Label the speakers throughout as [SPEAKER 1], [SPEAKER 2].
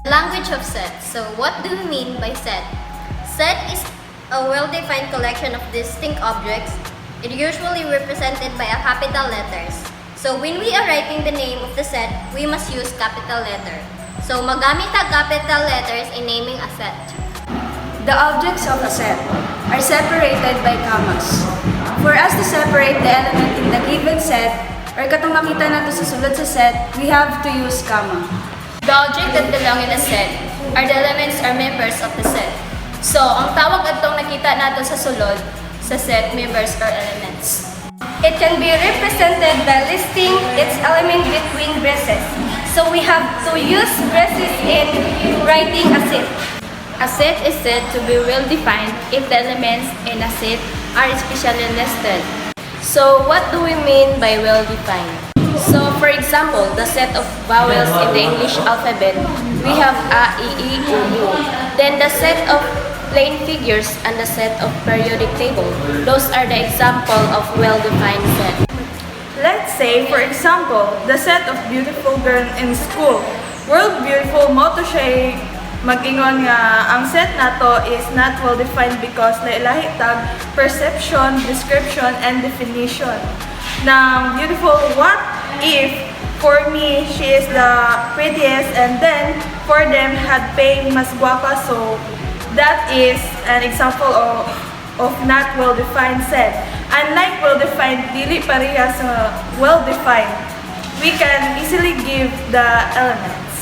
[SPEAKER 1] Language of set. So what do we mean by set? Set is a well-defined collection of distinct objects. It usually represented by a capital letters. So when we are writing the name of the set, we must use capital letter. So magamit ang capital letters in naming a set.
[SPEAKER 2] The objects of a set are separated by commas. For us to separate the element in the given set, or katong makita nato sa sulod sa set, we have to use comma.
[SPEAKER 3] The object that belong in a set are the elements or members of the set. So, ang tawag atong nakita nato sa sulod sa set members or elements.
[SPEAKER 2] It can be represented by listing its element between braces. So we have to use braces in writing a set.
[SPEAKER 3] A set is said to be well defined if the elements in a set are especially listed. So, what do we mean by well defined? So, for example, the set of vowels in the English alphabet, we have a, I, U. Then the set of plain figures and the set of periodic table. Those are the example of well-defined set.
[SPEAKER 4] Let's say, for example, the set of beautiful girl in school. World beautiful mo to siya mag-ingon nga ang set nato is not well-defined because nailahi tag perception, description, and definition. Now, beautiful, what if for me she is the prettiest and then for them had paying mas guapa, so that is an example of not well-defined set. Unlike well-defined, dili pareha sa well-defined. We can easily give the elements.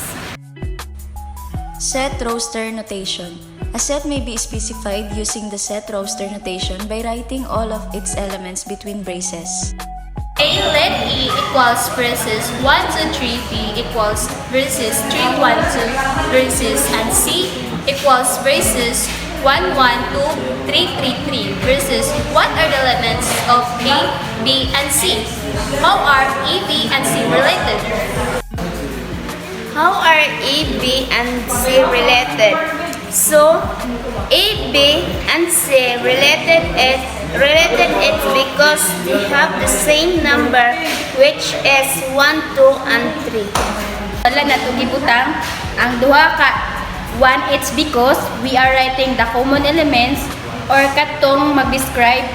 [SPEAKER 2] Set roster notation. A set may be specified using the set roster notation by writing all of its elements between braces.
[SPEAKER 3] A, let E equals braces 1, 2, 3, B equals braces 3, 1, 2 braces, and C equals braces 1, 1, 2, 3, 3, 3 braces. What are the elements of A, B, and C? How are E, B, and C related?
[SPEAKER 5] How are A, B, and C related? So, A, B, and C related it because they have the same number, which is 1, 2, and 3.
[SPEAKER 3] Wala na ito gibutang ang duha ka 1, it's because we are writing the common elements or katong mag-describe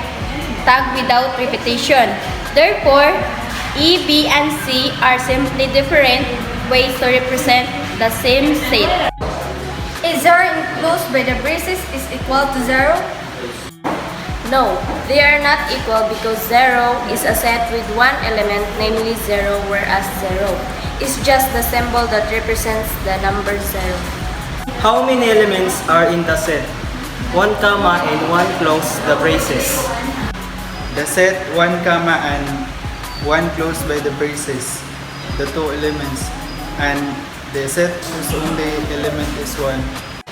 [SPEAKER 3] tag without repetition. Therefore, E, B, and C are simply different ways to represent the same set.
[SPEAKER 1] Is 0 enclosed by the braces is equal to 0?
[SPEAKER 3] No, they are not equal because 0 is a set with one element, namely 0, whereas 0 is just the symbol that represents the number 0.
[SPEAKER 6] How many elements are in the set? 1 comma and 1 close the braces.
[SPEAKER 7] The set 1 comma and 1 closed by the braces, the two elements, and the set whose only element is 1.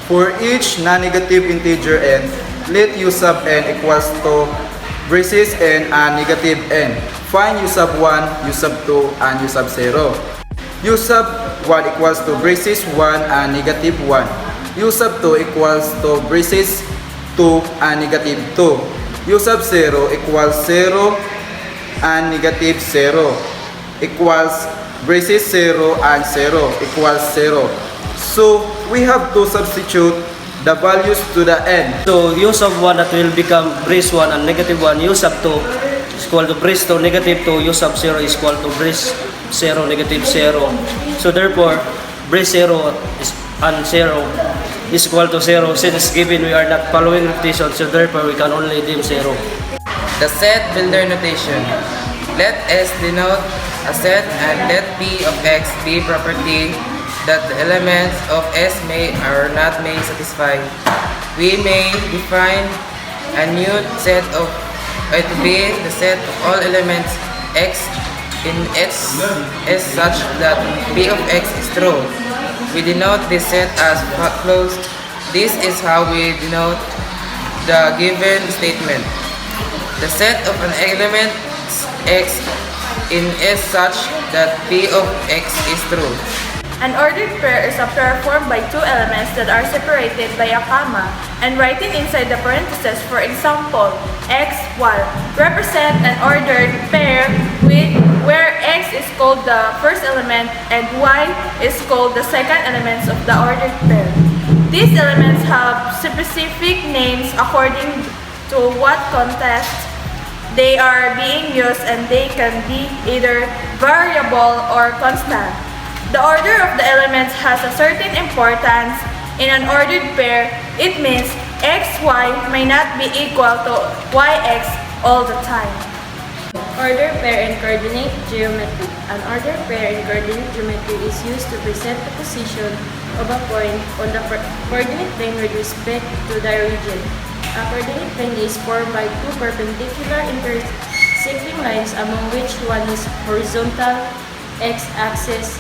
[SPEAKER 7] For each non-negative integer n, let u sub n equals to braces n and negative n. Find u sub 1, u sub 2, and u sub 0. U sub 1 equals to braces 1 and negative 1. U sub 2 equals to braces 2 and negative 2. U sub 0 equals 0 and negative 0 equals braces 0 and 0 equals 0. So, we have to substitute the values to the n.
[SPEAKER 6] So, u sub 1 that will become brace 1 and negative 1, u sub 2 is equal to brace 2, negative 2, u sub 0 is equal to brace 0, negative 0. So, therefore, brace 0 and 0 is equal to 0. Since given we are not following repetition, so therefore we can only deem 0.
[SPEAKER 8] The set builder notation. Let S denote a set and let P of X be property that the elements of S may or not may satisfy. We may define a new set of to be the set of all elements X in S such that P of X is true. We denote this set as closed. This is how we denote the given statement. The set of an element X in S such that P of X is true.
[SPEAKER 4] An ordered pair is a pair formed by two elements that are separated by a comma and writing inside the parentheses, for example, x, y, represent an ordered pair where x is called the first element and y is called the second elements of the ordered pair. These elements have specific names according to what context they are being used, and they can be either variable or constant. The order of the elements has a certain importance. In an ordered pair, it means xy may not be equal to yx all the time.
[SPEAKER 3] Order pair and coordinate geometry. An order pair in coordinate geometry is used to present the position of a point on the coordinate plane with respect to the origin. A coordinate plane is formed by two perpendicular intersecting lines, among which one is horizontal x-axis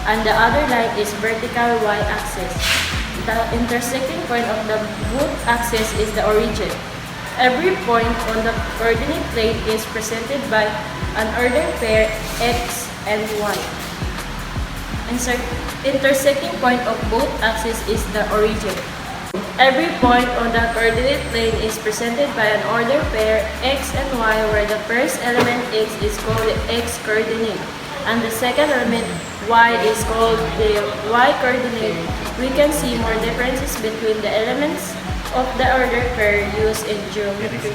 [SPEAKER 3] and the other line is vertical y-axis. The intersecting point of the both axes is the origin. Every point on the coordinate plane is presented by an ordered pair x and y. Intersecting point of both axes is the origin. Every point on the coordinate plane is presented by an ordered pair x and y, where the first element x is called the x coordinate and the second element y is called the y coordinate. We can see more differences between the elements of the ordered pair used in geometry.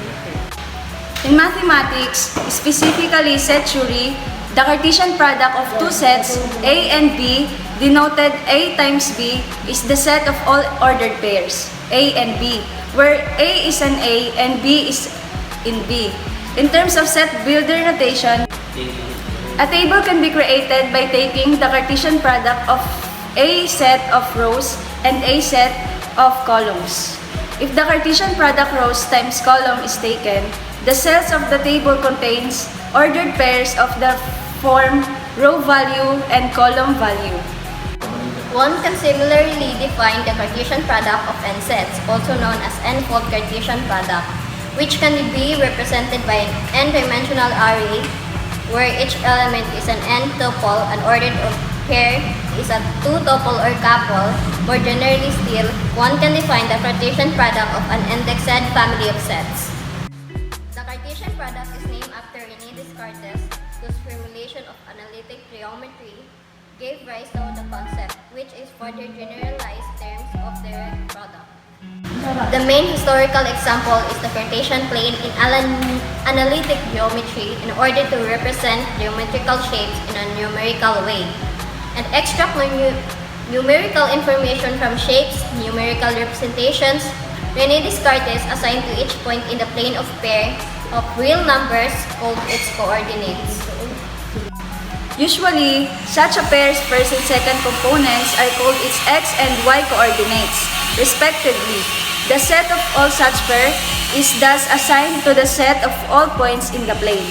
[SPEAKER 2] In mathematics, specifically set theory, the Cartesian product of two sets, A and B, denoted A times B, is the set of all ordered pairs, A and B, where A is an A and B is in B. In terms of set builder notation, a table can be created by taking the Cartesian product of A set of rows and A set of columns. If the Cartesian product rows times column is taken, the cells of the table contains ordered pairs of the form row value and column value.
[SPEAKER 1] One can similarly define the Cartesian product of n sets, also known as n-fold Cartesian product, which can be represented by an n-dimensional array where each element is an n-tuple. An ordered pair is a two-tuple or couple. More generally still, one can define the Cartesian product of an indexed family of sets. The Cartesian product is named after René Descartes, whose formulation of analytic geometry gave rise to the concept, which is further generalized terms of direct product. The main historical example is the Cartesian plane in analytic geometry in order to represent geometrical shapes in a numerical way and extract numerical information from shapes, numerical representations. René Descartes assigned to each point in the plane of pair of real numbers called its coordinates.
[SPEAKER 2] Usually, such a pair's first and second components are called its x and y coordinates, respectively. The set of all such pair is thus assigned to the set of all points in the plane.